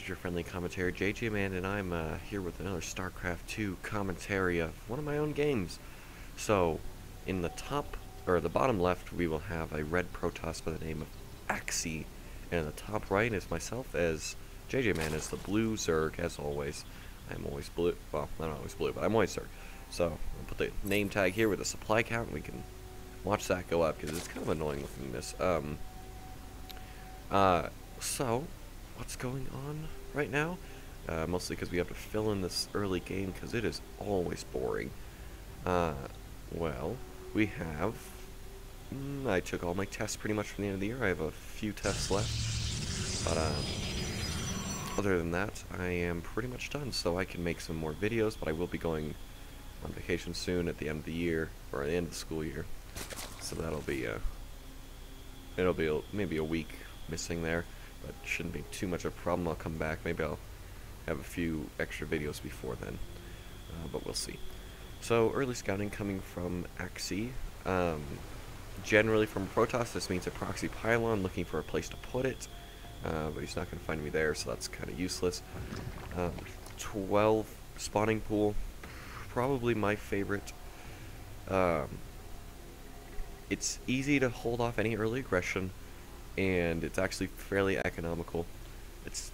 is your friendly commentator, jjman, and I'm here with another Starcraft 2 commentary of one of my own games. So, in the top, or the bottom left, we will have a red Protoss by the name of Axie, and in the top right is myself as jjman, as the blue Zerg, as always. I'm always blue, well, not always blue, but I'm always Zerg. So, I'll put the name tag here with the supply count, and we can watch that go up, because it's kind of annoying looking this. So, what's going on right now? Mostly because we have to fill in this early game, because it is always boring. Well, we have... I took all my tests pretty much from the end of the year. I have a few tests left. But, other than that, I am pretty much done, so I can make some more videos, but I will be going on vacation soon at the end of the year, or at the end of the school year. So that'll be, it'll be maybe a week missing there. But shouldn't be too much of a problem. I'll come back. Maybe I'll have a few extra videos before then. But we'll see. So, early scouting coming from Axie. Generally from Protoss, this means a proxy pylon looking for a place to put it. But he's not going to find me there, so that's kind of useless. 12 spawning pool. Probably my favorite. It's easy to hold off any early aggression, and it's actually fairly economical. It's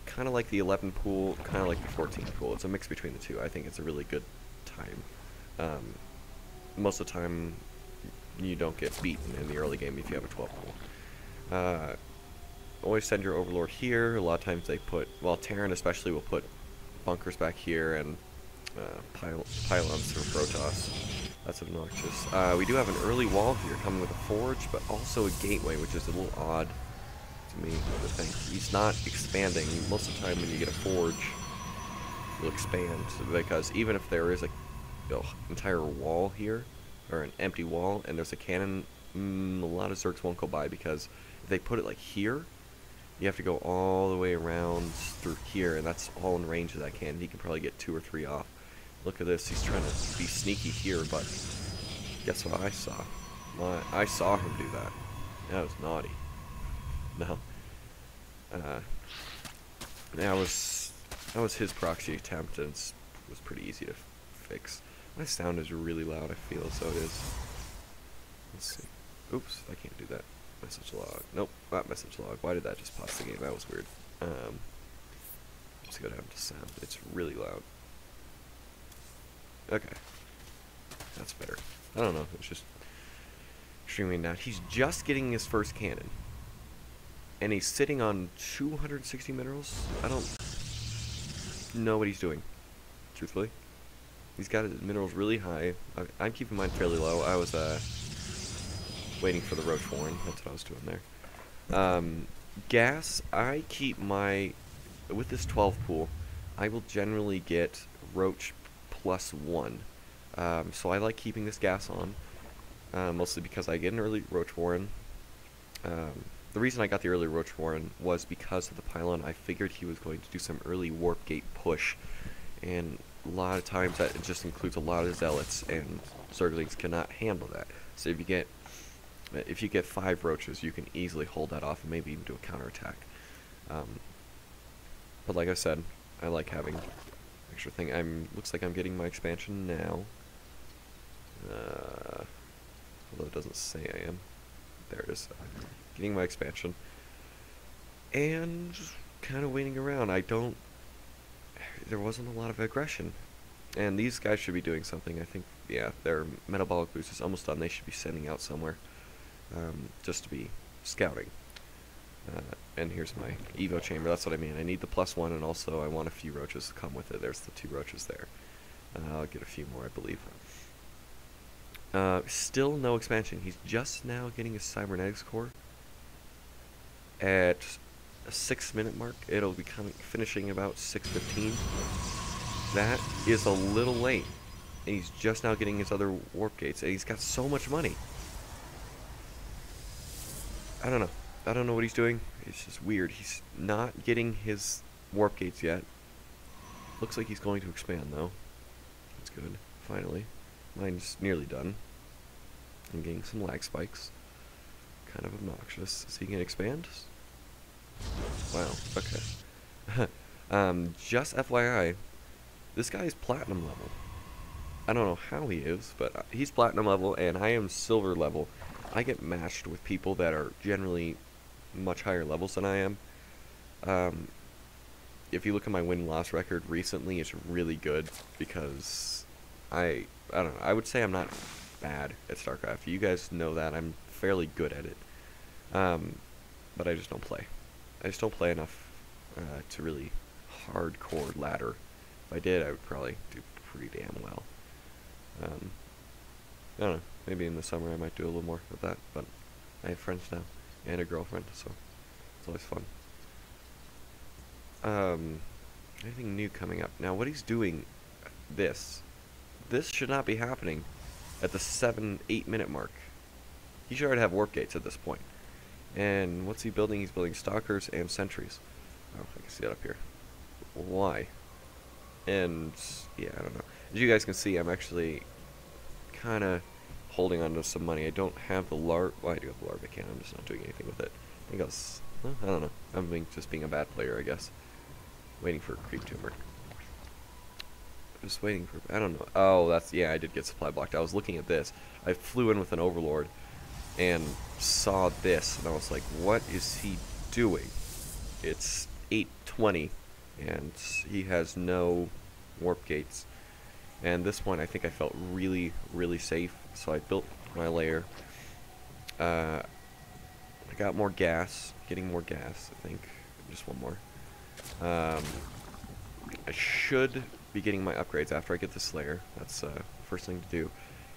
kind of like the 11 pool, kind of like the 14 pool. It's a mix between the two. I think it's a really good time. Most of the time, you don't get beaten in the early game if you have a 12 pool. Always send your Overlord here. A lot of times they put, well, Terran especially will put bunkers back here and pylons for Protoss. That's obnoxious. We do have an early wall here coming with a forge, but also a gateway, which is a little odd to me. I think he's not expanding. Most of the time when you get a forge, you'll expand, because even if there is a entire wall here, or an empty wall, and there's a cannon, a lot of Zergs won't go by, because if they put it like here, you have to go all the way around through here, and that's all in range of that cannon. He can probably get 2 or 3 off. Look at this, he's trying to be sneaky here, but guess what I saw? I saw him do that. That was naughty. No. That was his proxy attempt, and it was pretty easy to fix. My sound is really loud, I feel as though it is. Let's see. Oops, I can't do that. Message log. Nope, not message log. Why did that just pause the game? That was weird. Let's go down to sound. It's really loud. Okay. That's better. I don't know. It's just extremely loud. He's just getting his first cannon. And he's sitting on 260 minerals? I don't know what he's doing, truthfully. He's got his minerals really high. I'm keeping mine fairly low. I was waiting for the Roach Warren. That's what I was doing there. Gas, I keep my... With this 12 pool, I will generally get Roach +1. So I like keeping this gas on, mostly because I get an early Roach Warren. The reason I got the early Roach Warren was because of the pylon. I figured he was going to do some early warp gate push, and a lot of times that just includes a lot of zealots, and Zerglings cannot handle that. So if you get 5 roaches, you can easily hold that off and maybe even do a counterattack. But like I said, I like having extra thing. Looks like I'm getting my expansion now. Although it doesn't say I am. There it is. Getting my expansion. And just kind of waiting around. There wasn't a lot of aggression. And these guys should be doing something. I think, yeah, their metabolic boost is almost done. They should be sending out somewhere. Just to be scouting. And here's my Evo chamber. That's what I mean. I need the +1, and also I want a few roaches to come with it. There's the 2 roaches there. I'll get a few more, I believe. Still no expansion. He's just now getting his cybernetics core. At a 6-minute mark, it'll be finishing about 6:15. That is a little late. And he's just now getting his other warp gates, and he's got so much money. I don't know. I don't know what he's doing. It's just weird. He's not getting his warp gates yet. Looks like he's going to expand, though. That's good. Finally. Mine's nearly done. I'm getting some lag spikes. Kind of obnoxious. Is he going to expand? Wow. Okay. Just FYI, this guy is platinum level. I don't know how he is, but he's platinum level, and I am silver level. I get matched with people that are generally much higher levels than I am. Um, if you look at my win-loss record recently, it's really good because I don't know. I would say I'm not bad at Starcraft. You guys know that I'm fairly good at it, but I just don't play. I just don't play enough to really hardcore ladder. If I did, I would probably do pretty damn well. I don't know. Maybe in the summer I might do a little more of that, but I have friends now and a girlfriend, so it's always fun. Anything new coming up? Now, what he's doing, this should not be happening at the 7-8 minute mark. He should already have warp gates at this point. And what's he building? He's building stalkers and sentries. Oh, I can see it up here. Why? And yeah, I don't know. As you guys can see, I'm actually kind of holding on to some money. I don't have the larva. Well, I do have the larva can. I'm just not doing anything with it. I think well, I don't know. I'm just being a bad player, I guess. Waiting for a creep tumor. Just waiting for. I don't know. Oh, that's yeah. I did get supply blocked. I was looking at this. I flew in with an overlord and saw this, and I was like, "What is he doing?" It's 8:20, and he has no warp gates. And this one, I think I felt really, really safe, so I built my lair. I got more gas, getting more gas, I think. Just one more. I should be getting my upgrades after I get this lair. That's the first thing to do.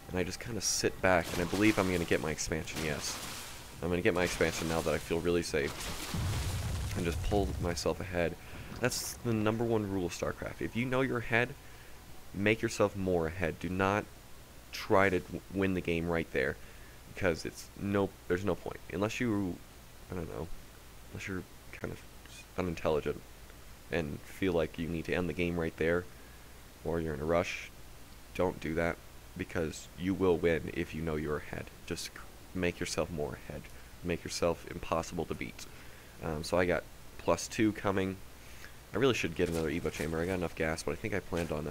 And I just kind of sit back, and I believe I'm going to get my expansion, yes. I'm going to get my expansion now that I feel really safe. And just pull myself ahead. That's the #1 rule of StarCraft. If you know you're ahead, make yourself more ahead. Do not try to win the game right there, because there's no point unless you, I don't know, unless you're kind of unintelligent and feel like you need to end the game right there, or you're in a rush. Don't do that, because you will win if you know you're ahead. Just make yourself more ahead. Make yourself impossible to beat. So I got +2 coming. I really should get another Evo chamber. I got enough gas, but I think I planned on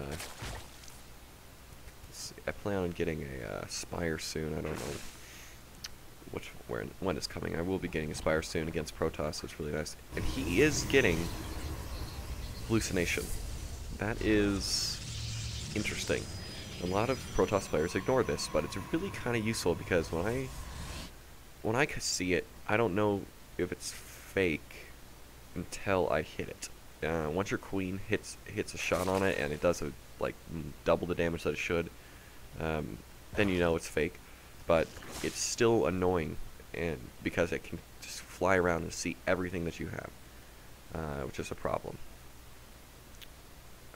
I plan on getting a Spire soon. I don't know when it's coming. I will be getting a Spire soon against Protoss, so it's really nice. And he is getting hallucination. That is interesting. A lot of Protoss players ignore this, but it's really kind of useful, because when I see it, I don't know if it's fake until I hit it. Once your queen hits a shot on it and it does like double the damage that it should, then you know it's fake. But it's still annoying, and because it can just fly around and see everything that you have, which is a problem.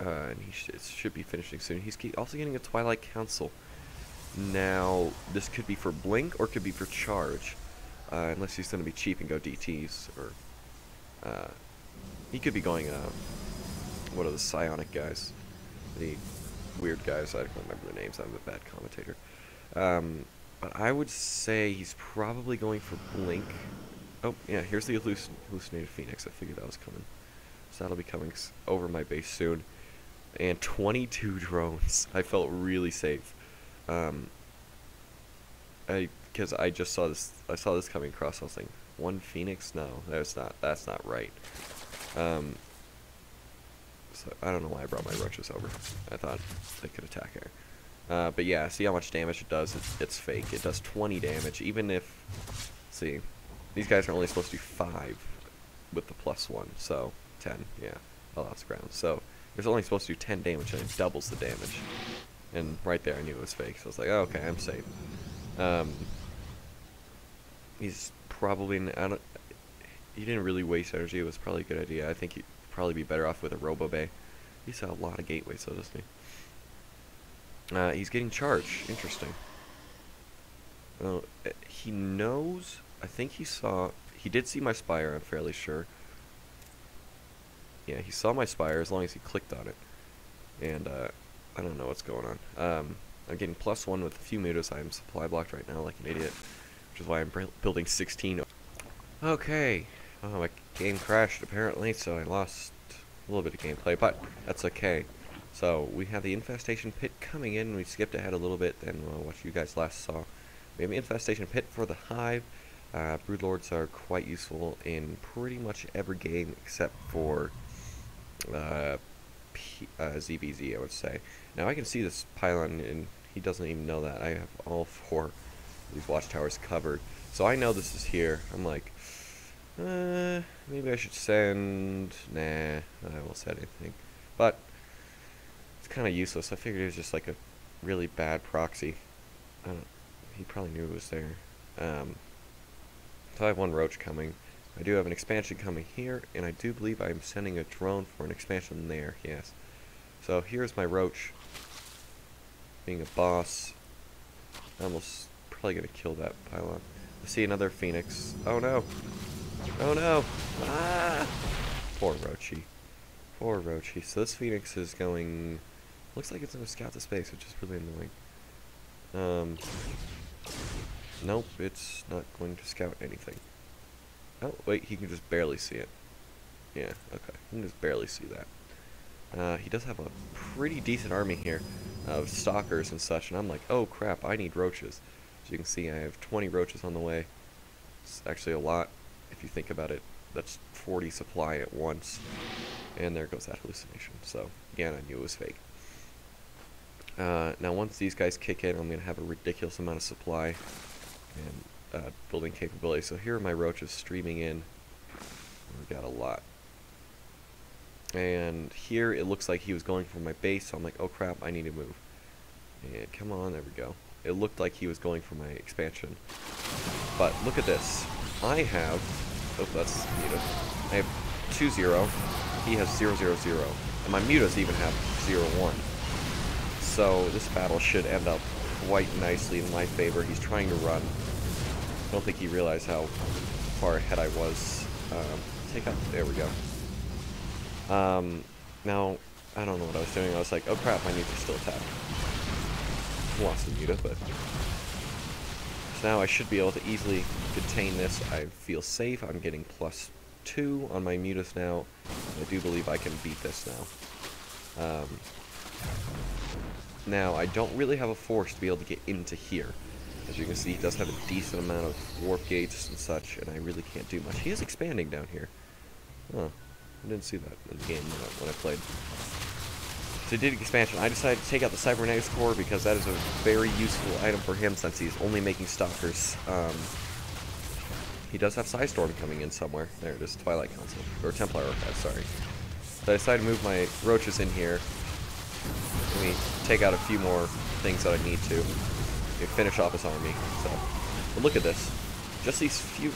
And it should be finishing soon. He's also getting a Twilight Council. Now, this could be for Blink or could be for Charge, unless he's going to be cheap and go DTs, or he could be going, what are the psionic guys? The weird guys, I don't remember their names, I'm a bad commentator. But I would say he's probably going for Blink. Oh, yeah, here's the hallucinated Phoenix. I figured that was coming. So that'll be coming over my base soon. And 22 drones. I felt really safe. Because I just saw this, I saw this coming across, I was like, 1 Phoenix? No, that's not right. So I don't know why I brought my roaches over. I thought they could attack her. But yeah, see how much damage it does? It's fake. It does 20 damage, even if, see, these guys are only supposed to do 5 with the +1, so 10, yeah, I lost ground. So it's only supposed to do 10 damage, and it doubles the damage. And right there I knew it was fake, so I was like, oh, okay, I'm safe. He's probably, he didn't really waste energy. It was probably a good idea. I think he'd probably be better off with a Robo Bay. He's got a lot of gateways, so doesn't he? He's getting charge. Interesting. He knows, I think he did see my Spire, I'm fairly sure. Yeah, he saw my Spire as long as he clicked on it. And, I don't know what's going on. I'm getting +1 with a few mutas. I'm supply blocked right now like an idiot, which is why I'm building 16. Okay. Oh, my game crashed apparently, so I lost a little bit of gameplay, but that's okay. So we have the infestation pit coming in. We skipped ahead a little bit than what you guys last saw. We have an infestation pit for the hive. Broodlords are quite useful in pretty much every game except for ZBZ, I would say. Now I can see this pylon, and he doesn't even know that. I have all 4 of these watchtowers covered. So I know this is here. I'm like, maybe I should send... Nah, I won't send anything. But it's kind of useless. I figured it was just like a really bad proxy. He probably knew it was there. So I have 1 roach coming. I do have an expansion coming here, and I do believe I'm sending a drone for an expansion there, yes. So here's my roach. Being a boss. I'm almost probably going to kill that pylon. I see another phoenix. Oh no! Oh no! Ah! Poor roachy. Poor roachy. So this phoenix is going... Looks like it's going to scout the space, which is really annoying. Nope, it's not going to scout anything. Oh, wait, he can just barely see it. Yeah, okay, he can just barely see that. He does have a pretty decent army here of stalkers and such, and I'm like, oh crap, I need roaches. As you can see, I have 20 roaches on the way. It's actually a lot, if you think about it. That's 40 supply at once. And there goes that hallucination. So, again, I knew it was fake. Now once these guys kick in, I'm going to have a ridiculous amount of supply and building capability. So here are my roaches streaming in. We got a lot. And here it looks like he was going for my base, so I'm like, oh crap, I need to move. And come on, there we go. It looked like he was going for my expansion. But look at this. I have, oh that's muta. I have 2-0. He has 0-0-0. And my mutas even have 0-1. So this battle should end up quite nicely in my favor. He's trying to run. I don't think he realized how far ahead I was. Take out, there we go. Now, I don't know what I was doing. I was like, oh crap, my mutas still attack. Lost the muta, but... So now I should be able to easily contain this. I feel safe. I'm getting +2 on my mutas now. I do believe I can beat this now. Now, I don't really have a force to be able to get into here. As you can see, he does have a decent amount of warp gates and such, and I really can't do much. He is expanding down here. Oh, I didn't see that in the game when I played. So he did expansion. I decided to take out the cybernetics core because that is a very useful item for him since he's only making stalkers. He does have Psystorm coming in somewhere. There it is, Twilight Council. Or Templar Archive, sorry. So I decided to move my roaches in here. Let me take out a few more things that I need to finish off his army. So, but look at this. Just these few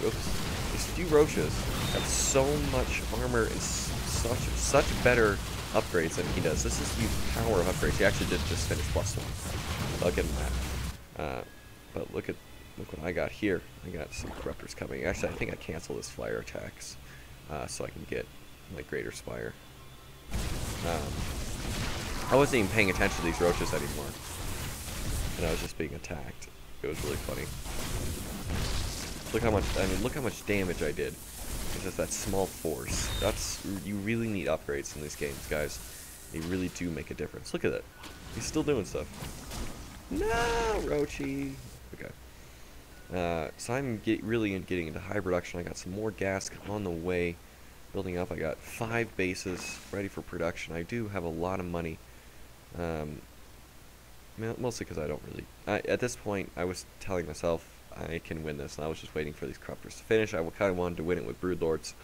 roaches have so much armor and such better upgrades than he does. This is the power of upgrades. He actually did just finish +1. I'll give him that. But look what I got here. I got some corruptors coming. Actually, I think I cancel his flyer attacks so I can get my greater spire. I wasn't even paying attention to these roaches anymore, and I was just being attacked. It was really funny. Look how much, look how much damage I did. It's just that small force. You really need upgrades in these games, guys. They really do make a difference. Look at that. He's still doing stuff. No, Roachy. Okay. So I'm really getting into high production. I got some more gas on the way. Building up. I got 5 bases ready for production. I do have a lot of money. Mostly because I don't really... at this point, I was telling myself I can win this, and I was just waiting for these corruptors to finish. I kind of wanted to win it with Broodlords.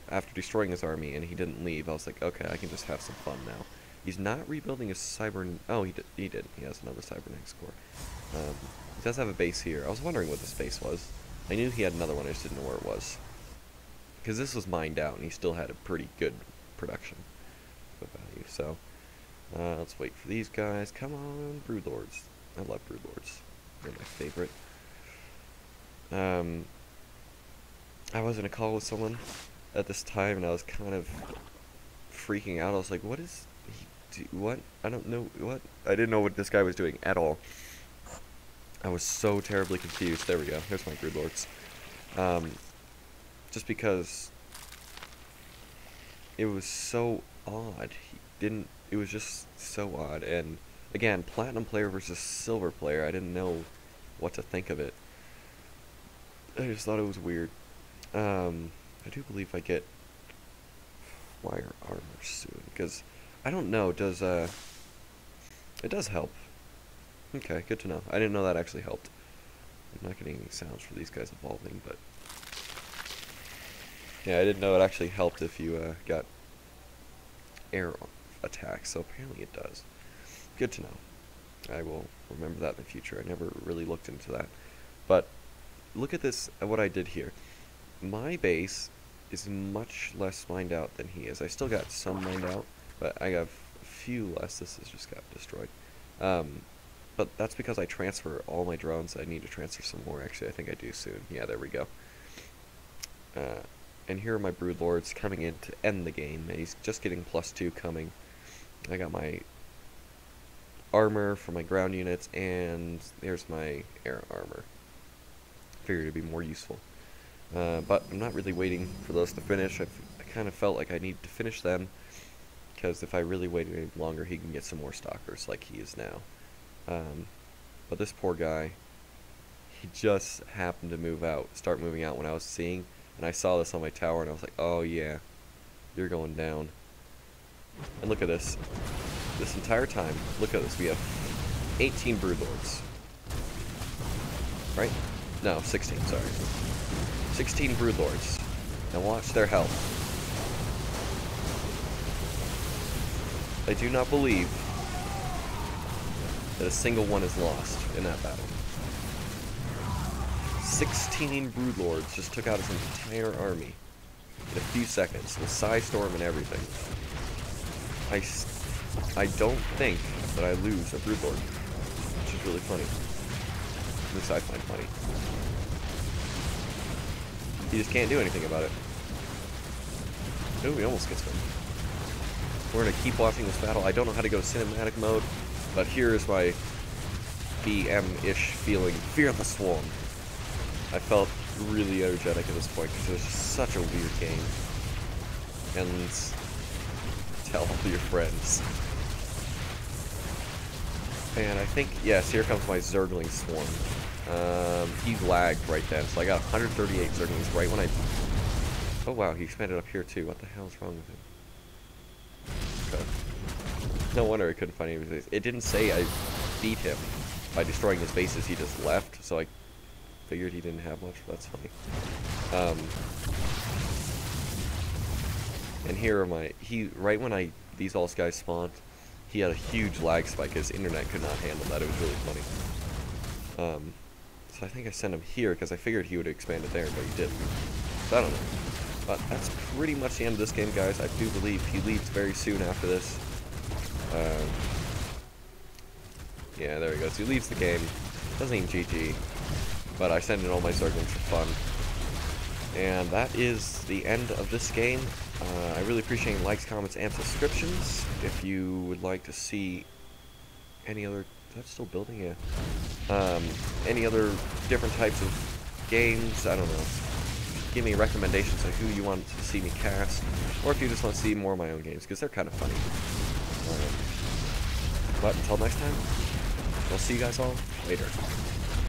After destroying his army and he didn't leave, I was like, okay, I can just have some fun now. He's not rebuilding his cyber... Oh, he did. He has another cybernetics core. He does have a base here. I was wondering what this base was. I knew he had another one, I just didn't know where it was. Because this was mined out, and he still had a pretty good production value. So, let's wait for these guys. Come on, Broodlords. I love Broodlords. They're my favorite. I was in a call with someone at this time, and I was kind of freaking out. I was like, what is he do? What? I don't know. What? I didn't know what this guy was doing at all. I was so terribly confused. There we go. Here's my Broodlords. Just because it was so odd. He didn't. It was just so odd. And again, platinum player versus silver player. I didn't know what to think of it. I just thought it was weird. I do believe I get wire armor soon because I don't know. Does it does help? Okay, good to know. I didn't know that actually helped. I'm not getting any sounds for these guys evolving, but yeah, I didn't know it actually helped if you got air attacks. So apparently it does. Good to know. I will remember that in the future. I never really looked into that, but look at this. What I did here. My base is much less mined out than he is. I still got some mined out, but I have a few less. This has just got destroyed. But that's because I transfer all my drones. I need to transfer some more. Actually, I think I do soon. Yeah, there we go. And here are my brood lords coming in to end the game. And he's just getting +2 coming. I got my armor for my ground units, and there's my air armor. Figured it'd be more useful. But I'm not really waiting for those to finish. I kind of felt like I need to finish them, because if I really waited any longer, he can get some more stalkers like he is now. But this poor guy, he just happened to start moving out when I was seeing, and I saw this on my tower, and I was like, oh yeah, you're going down. And look at this. This entire time, look at this, we have 18 broodlords. Right? No, 16, sorry. 16 broodlords. Now watch their health. I do not believe that a single one is lost in that battle. 16 broodlords just took out his entire army in a few seconds, with Psystorm and everything. I don't think that I lose a broodlord, which is really funny. At least I find funny. He just can't do anything about it. Oh, he almost gets one. We're going to keep watching this battle. I don't know how to go to cinematic mode, but here is my BM-ish feeling. Fear the Swarm. I felt really energetic at this point because it was just such a weird game. And tell all your friends. And I think, yes, here comes my Zergling Swarm. He lagged right then, so I got 138 Zerglings right when I... Oh wow, he expanded up here too. What the hell is wrong with him? Okay. No wonder I couldn't find any of his... It didn't say I beat him by destroying his bases, he just left, so I figured he didn't have much, but that's funny. And here are my... Right when these all guys spawned, he had a huge lag spike. His internet could not handle that. It was really funny. So I think I sent him here because I figured he would expand it there, but he didn't. So I don't know. But that's pretty much the end of this game, guys. I do believe he leaves very soon after this. Yeah, there he goes. He leaves the game. Doesn't even GG. But I send in all my Zerglings for fun. And that is the end of this game. I really appreciate likes, comments, and subscriptions. If you would like to see any other... Is that still building? Yeah. Any other different types of games, I don't know. Give me recommendations of who you want to see me cast. Or if you just want to see more of my own games, because they're kind of funny. But until next time, I'll see you guys all later.